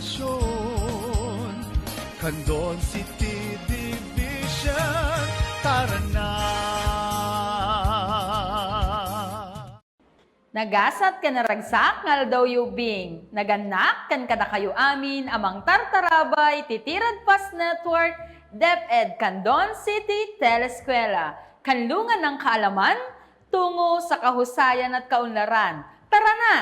edukasyon. Candon City Division, tara na! Nagasat ka naragsak ngal daw yubing, naganak kan kada kayo amin, amang tartarabay, titirad pas network, DepEd Candon City Teleskwela, kanlungan ng kaalaman, tungo sa kahusayan at kaunlaran. Tara na!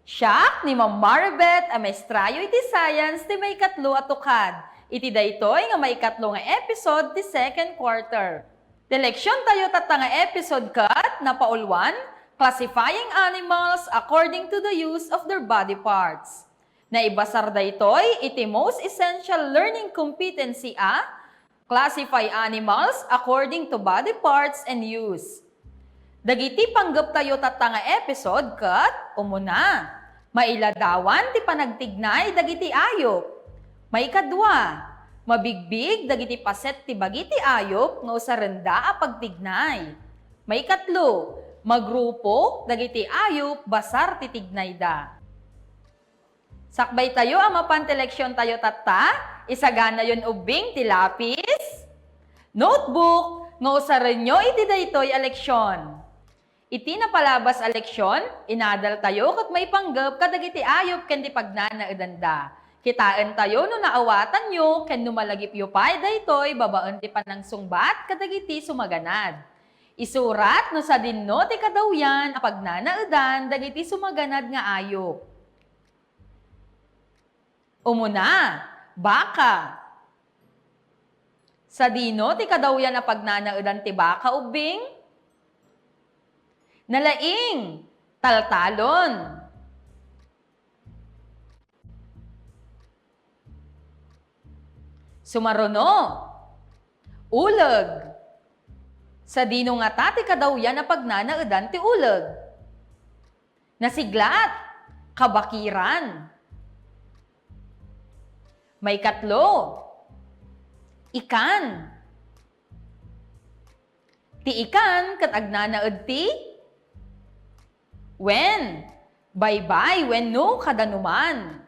Siya ni Ma'am Maribeth Amestrayo iti science ti may katlo at tukad. Iti daytoy nga may katlo nga episode ti second quarter. Teleksyon tayo tata nga episode kat na paulwan, classifying animals according to the use of their body parts. Naibasar daytoy iti most essential learning competency classify animals according to body parts and use. Dagiti panggap tayo tata nga episode kat umuna. Mailadawan ti panagtignay dagiti ayop. Maikadwa, mabigbig dagiti paset ti bagiti ayop nga usarenda a pagtignay. Maikatlo, magrupo dagiti ayop basar titignay da. Sakbay tayo ang mapanteleksyon tayo tata, isagana yon ubing ti lapis, notebook, nga usaran nyo iti daytoy aleksyon. Iti napalabas aleksyon, inadal tayo kat may panggap kadagiti ayop ken ti pagnanaedanda. Kitaan tayo no naawatan nyo ken numalagip yu pay daytoy babaan ti panangsungbat kadagiti sumaganad. Isurat no sa dinno ti kadawyan a pagnanaedan dagiti sumaganad nga ayop. Umuna, baka. Sa dino ti kadawyan a pagnanaedan ti baka ubing, nalaing, taltalon. Sumaruno, uleg. Sa dino nga tati kadawyan na pagnanaedan ti uleg. Nasiglat, kabakiran. May katlo, ikan. Ti ikan kat agnanaed ti wen, bye-bye, wenno kadanuman.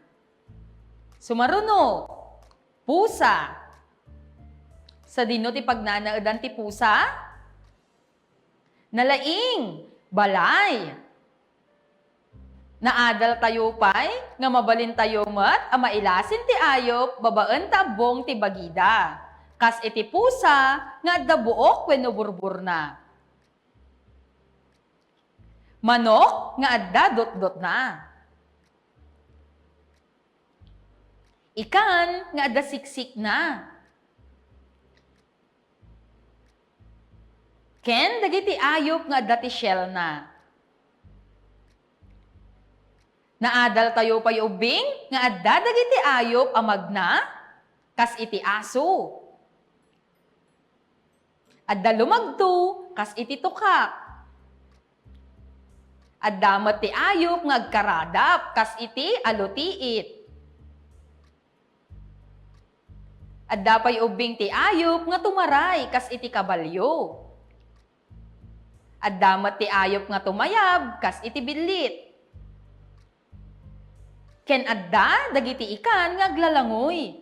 Sumaruno, pusa. Sa dino ti pagnanaedan ti pusa, nalaing, balay. Naadal tayo pay, nga mabalin tayo mat, a mailasin ti ayop, babaan tabong ti bagida. Kas iti pusa, nga adda buok wenno burbur na. Manok, nga adda dot-dot na. Ikan, nga adda siksik na. Ken, dagiti ayop nga adda ti shell na. Naadal tayo pay ubing, nga adda dagiti ayop amagna, kas iti aso. Adda lumagto, kas iti tukak. Adda met ti ayop nga agkaradap, kas iti alutiit. Adda pay ubing ti ayop nga tumaray, kas iti kabalyo. Adda met ti ayop nga tumayab, kas iti bilit. Ken adda dagiti ikan nga aglalangoy.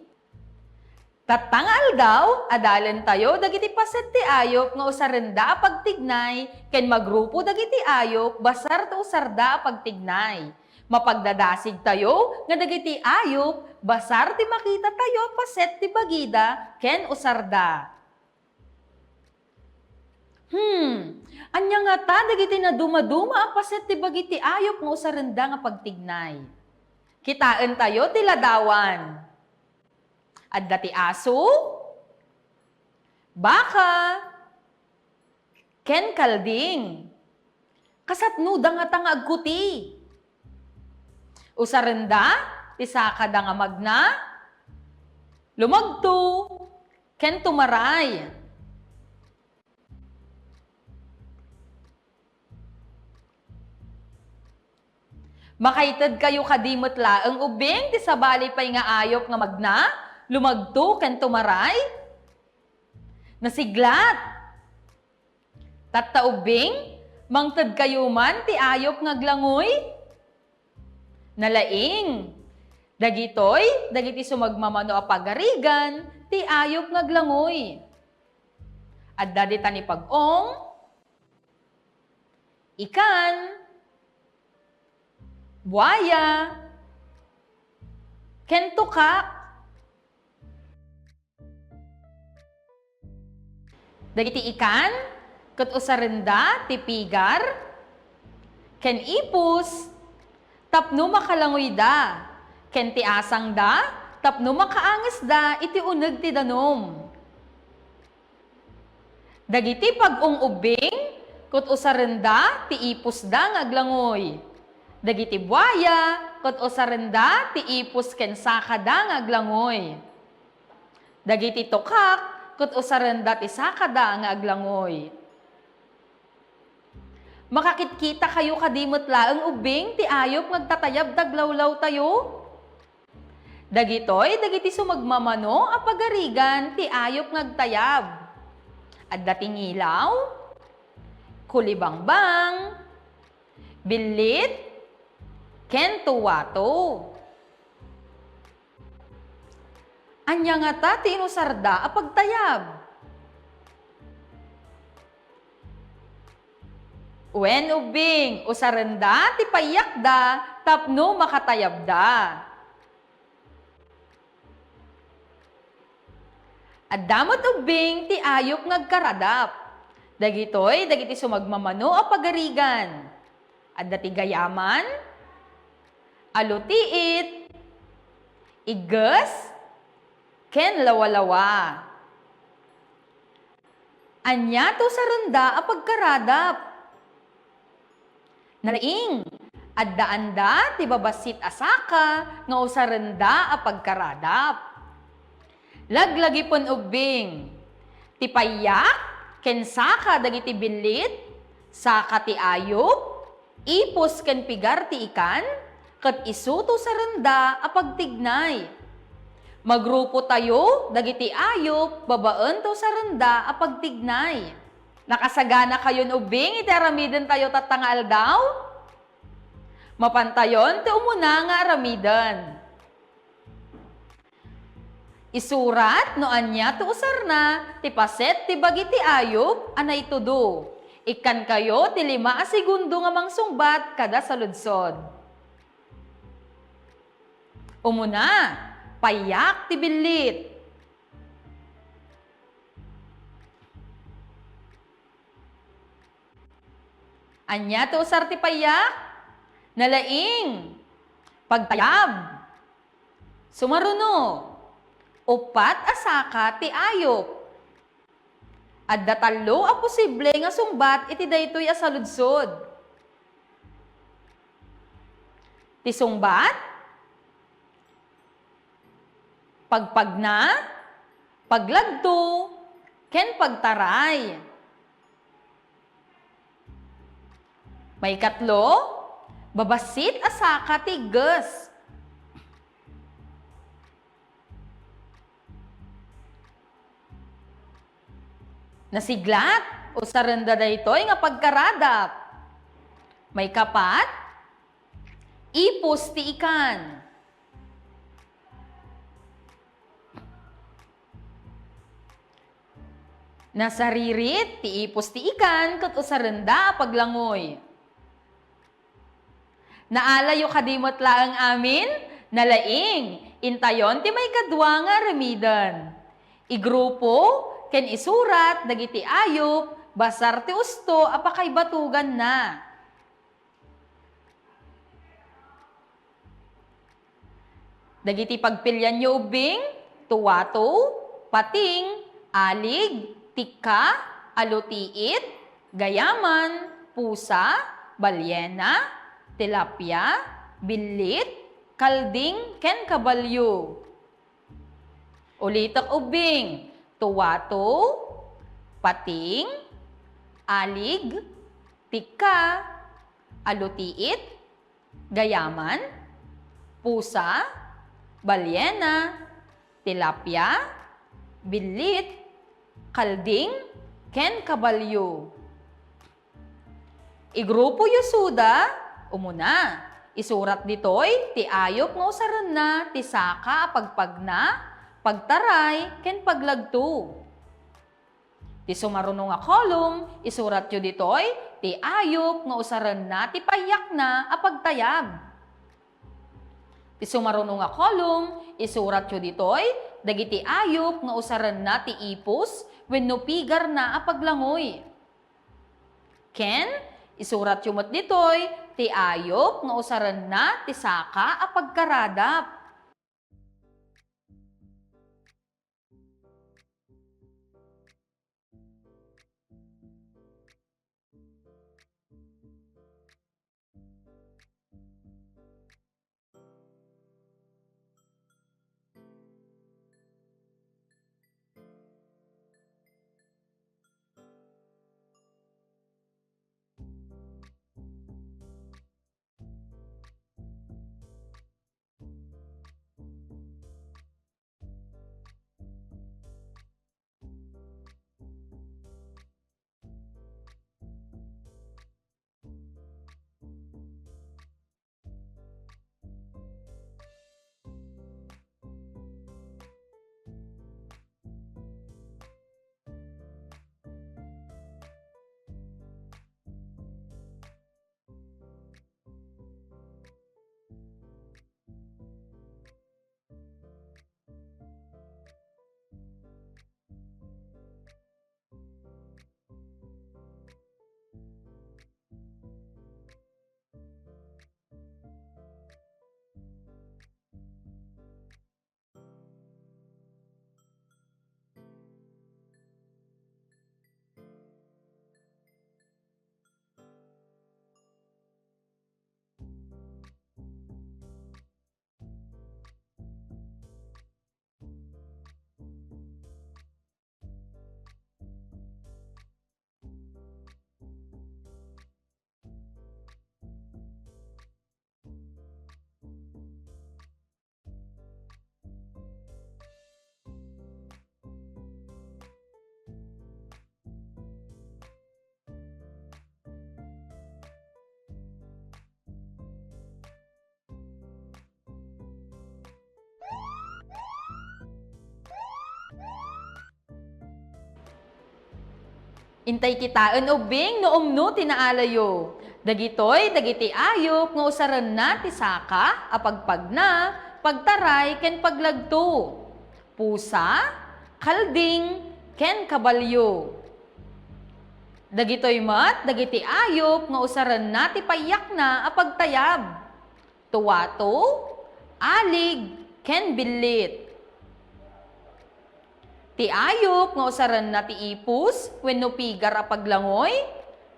Tatangal daw, adalan tayo dagiti paset ti ayop nga usarenda pagtignay, ken magrupo dagiti ayop basar to usarda pagtignay. Mapagdadasig tayo nga dagiti ayop basar ti makita tayo paset ti bagida ken usarda. Anya nga ta dagiti na dumaduma a paset ti bagiti ayop nga usarenda nga pagtignay. Kitaan tayo ti ladawan. Adda ti aso, baka, ken kalding. Kasatnuda nga tanga agkuti. Usarenda, ti sakada nga magna, lumagto, ken tumaray. Makaitad kayo kadimot laeng ubing, ti sabali pay nga ayop nga magna, lumagto ken tumaray. Nasiglat. Tattaubing, mangted kayo man ti ayop nga aglangoy. Nalaing, Dagiti sumagmamano a pagarigan, ti ayop ngaglangoy. Adda di tani pag-ong, ikan, buaya, ken tukak. Dagiti ikan, ket usarenda ti pigar, ken ipus, tapno makalangoy da, ken ti asang da, tapno makaanges da, iti uneg ti danom. Dagiti pag-ong ubing, ket usarenda ti ipus da ngaglangoy. Dagiti buaya, ket usarenda ti ipus ken saka da ngaglangoy. Dagiti tukak, ket usarenda ti saka da ngaglangoy. Makakitkita kayo kadimot laeng ubing ti ayop ngagtatayab daglawlaw tayo. Dagiti sumagmamano a pagarigan ti ayop ngagtayab. Adda ti ngilaw, kulibangbang, bilit, ken tuwato. Anya nga ta ti inusarda a pagtayab. Wen ubing, usarenda ti payak da, tapno makatayab da. Addamot ubing ti ayop ngagkaradap. Dagiti sumagmamano a pagarigan. Adda ti gayaman, alutiit, iges, ken lawalawa. Anya to sarenda a pagkaradap. Nalaing, adda-anda ti babasit asaka nga usarenda a pagkaradap. Laglagipon ubing, ti payak, ken saka dagiti bilit, saka ti ayop, ipos ken pigar ti ikan, ket isuto sarenda a pagtignay. Magrupo tayo, dagiti ayop, babaen to sarenda a pagtignay. Nakasagana kayon ubing, iti aramiden tayo tatangal daw? Mapantayon, ti umuna nga aramiden. Isurat no anya to usar na, ti paset ti bagi ti ayop, anay tudo. Ikan kayo ti 5 segundo nga mangsungbat kada saludsod. Umuna, payak ti bilit. Anya to usar ti payak? Nalaing, pagtayab, sumaruno, upat asaka ti ayop. Adda talo a posible nga sungbat iti daytoy a saludsod. Ti sungbat, pagpagna, paglagto, ken pagtaray. May katlo, babasit asaka ti ges. Nasiglat, usarenda daytoy nga pagkaradap. May kapat, ipos ti ikan. Nasaririt, ti ipos ti ikan, ket usarenda paglangoy. Naalayo kadimot laeng amin, nalaing, intayon ti may kadwa nga remidan. Igrupo, ken isurat, dagiti ayop, basar ti usto, apakay batugan na. Dagiti pagpilyan nyo ubing, tuwato, pating, alig, tika, alutiit, gayaman, pusa, balyena, tilapia, bilit, kalding, ken kabalyo. Ulitak ubing, tuwato, pating, alig, tika, alutiit, gayaman, pusa, balyena, tilapia, bilit, kalding, ken kabalyo. Igrupo yusuda, umuna, isurat ditoy, ti ayop nga usaran na, ti saka apagpagna, pagtaray, ken paglagto. Ti sumarunong nga kolum, isurat yu ditoy, ti ayop nga usaran na, ti payak na apagtayab. Ti sumarunong nga kolum, isurat yu ditoy, dagiti ayop nga usaran na ti ipus, wenno pigar na apaglangoy. Ken, isurat yu met ditoy, ti ayop nga usaran na ti saka apagkaradap. Intay kitaan ubing no umno tinaalayo. Dagitoy, dagiti ayop nga usaran na ti saka, apagpagna, pagtaray, ken paglagto. Pusa, kalding, ken kabalyo. Dagitoy mat, dagiti ayop nga usaran na ti payak na apagtayab. Tuwato, alig, ken billit. Ti ayop nga usaran na ti ipus, wenno pigar a paglangoy,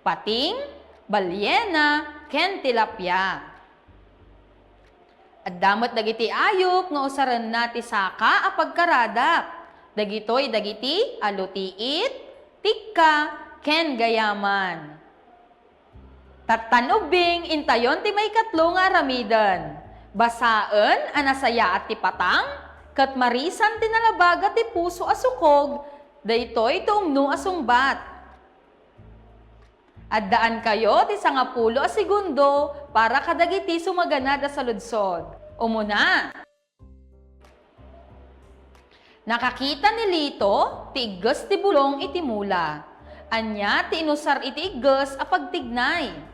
pating, balyena, ken tilapia. Addamat dagiti ayop nga usaran na ti saka a pagkaradap. Dagitoy dagiti alutiit, tikka, ken gayaman. Tatanubing intayon ti may katlo nga aramidan. Basaan anasaya at ti patang, kat marisan tinalabaga ti puso asukog, daytoy tuumno asungbat. Addaan kayo ti 10 a segundo para kadagiti sumaganad a saludsod. Umuna. Nakakita ni Lito ti igges ti bulong iti mula. Anya ti inusar iti igges a pagtignay.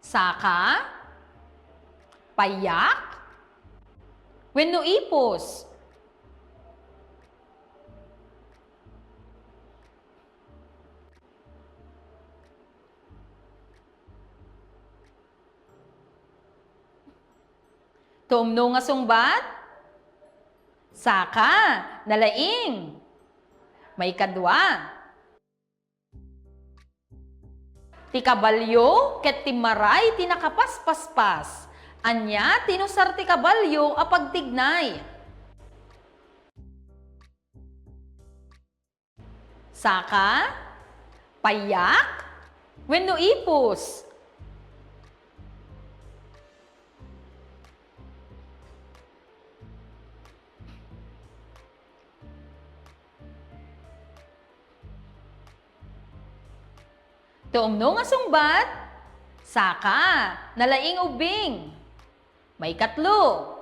Saka, payak, wenno ipos. Tuumno nga sungbat, saka, nalaing, may kadwa. Ti kabalyo ket ti maray ti nakapaspaspas. Anya tinusar ti kabalyo a pagtignay. Saka, payak, wenno ipos. Tuomno nga sungbat, saka, nalaing ubing. May katlo.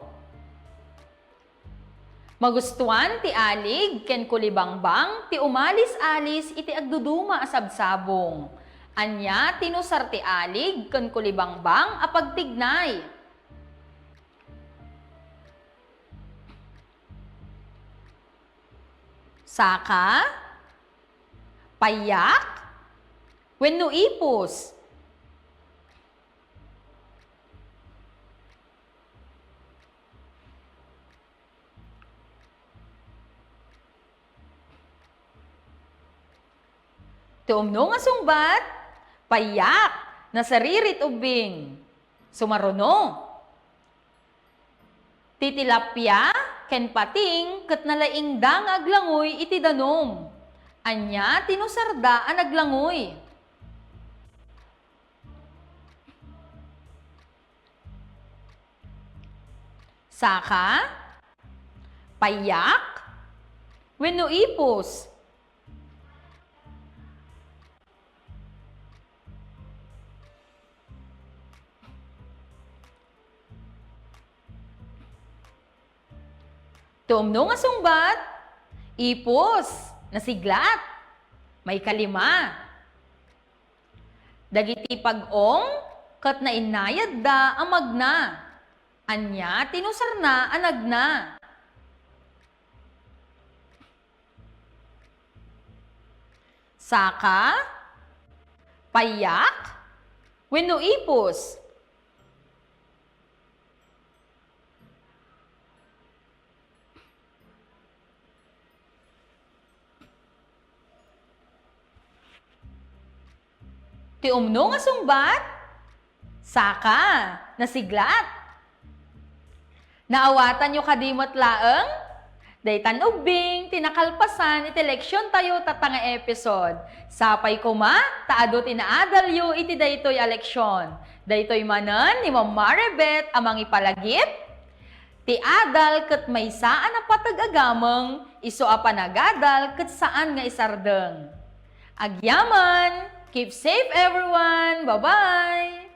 Magustuhan ti alig, ken kulibangbang, ti umalis-alis, iti agduduma asabsabong. Anya, tinusar ti alig, ken kulibangbang, apagtignay. Saka, payak, wenno ipos. Tuomno nga sungbat, payak, nasaririt ubing. Sumaruno. Titilapya, ken pating, ket nalaing dangag langoy iti danom. Anya, tinusarda ang naglangoy. Saka, payak, wenno ipos. Tuomno nga sungbat, ipos, nasiglat, may kalima. Dagiti pag-ong, kat na inayad da ang magna. Anya, tinusar na ang nagna. Saka, payak, wenno ipos. Tiumno nga sungbat, saka, nasiglat. Naawatan nyo kadimot laeng, daytan ubing, tinakalpasan, iti leksyon tayo tatanga episode. Sapay kuma, taado tinaadal yu, iti daytoy aleksyon. Daytoy manen, ni Ma'am Maribeth, amang ipalagip, ti adal ket may saan na patag-agameng, iso a panagadal ket saan nga isardeng. Agyaman! Keep safe everyone! Bye-bye!